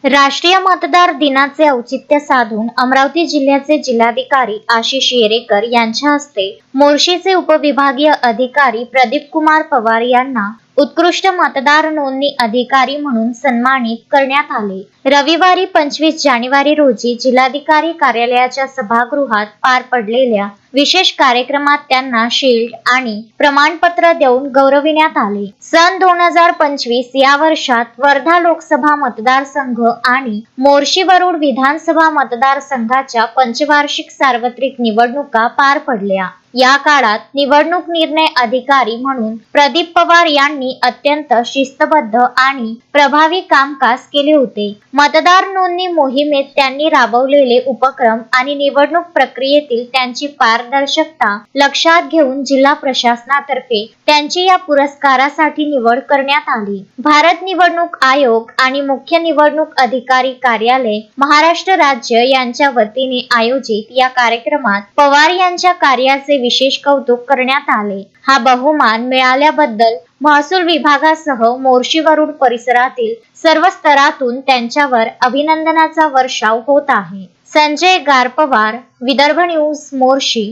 राष्ट्रीय मतदार दिनाचे औचित्य साधून अमरावती जिल्ह्याचे जिल्हाधिकारी आशिष येरेकर यांच्या हस्ते मोर्शीचे उपविभागीय अधिकारी प्रदीप कुमार पवार यांना उत्कृष्ट मतदार नोंदणी अधिकारी म्हणून सन्मानित करण्यात आले। रविवारी 25 जानेवारी रोजी जिल्हाधिकारी कार्यालयाच्या सभागृहात पार पडलेल्या विशेष कार्यक्रमात त्यांना शील्ड आणि प्रमाणपत्र देऊन गौरविण्यात आले। सन 2025 या वर्षात वर्धा लोकसभा मतदारसंघ आणि मोर्शी वरुड विधानसभा मतदारसंघाच्या पंचवार्षिक सार्वत्रिक निवडणुका पार पडल्या। या काळात निवडणूक निर्णय अधिकारी म्हणून प्रदीप पवार यांनी अत्यंत शिस्तबद्ध आणि प्रभावी कामकाज केले होते। मतदार नोंदणी मोहिमेत त्यांनी राबवलेले उपक्रम आणि निवडणूक प्रक्रियेतील त्यांची पारदर्शकता लक्षात घेऊन जिल्हा प्रशासनातर्फे त्यांची या पुरस्कारासाठी निवड करण्यात आली। भारत निवडणूक आयोग आणि मुख्य निवडणूक अधिकारी कार्यालय महाराष्ट्र राज्य यांच्या वतीने आयोजित या कार्यक्रमात पवार यांच्या कार्याचे विशेष कौतुक करण्यात आले। हा बहुमान मिळाल्याबद्दल महसूल विभागासह मोर्शी वरुड परिसरातील सर्व स्तरातून त्यांच्यावर अभिनंदनाचा वर्षाव होत आहे। संजय गारपवार, विदर्भ न्यूज, मोर्शी।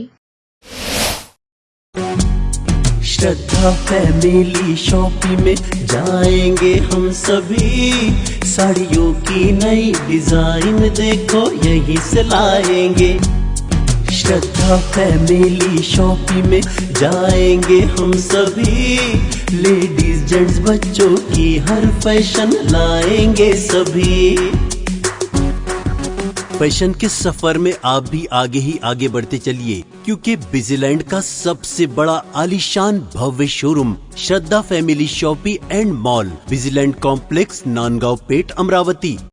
श्रद्धा फैमिली शॉपिंग में जाएंगे हम सभी, साड़ियों की नई डिजाइन देखो यहीं से लाएंगे। श्रद्धा फैमिली शॉपिंग में जाएंगे हम सभी, लेडीज जेंट्स बच्चों की हर फैशन लाएंगे सभी। फैशन के सफर में आप भी आगे ही आगे बढ़ते चलिए, क्योंकि बिजीलैंड का सबसे बड़ा आलीशान भव्य showroom Shraddha family shopping and mall, Busyland complex, Nandgaon Peth, Amravati.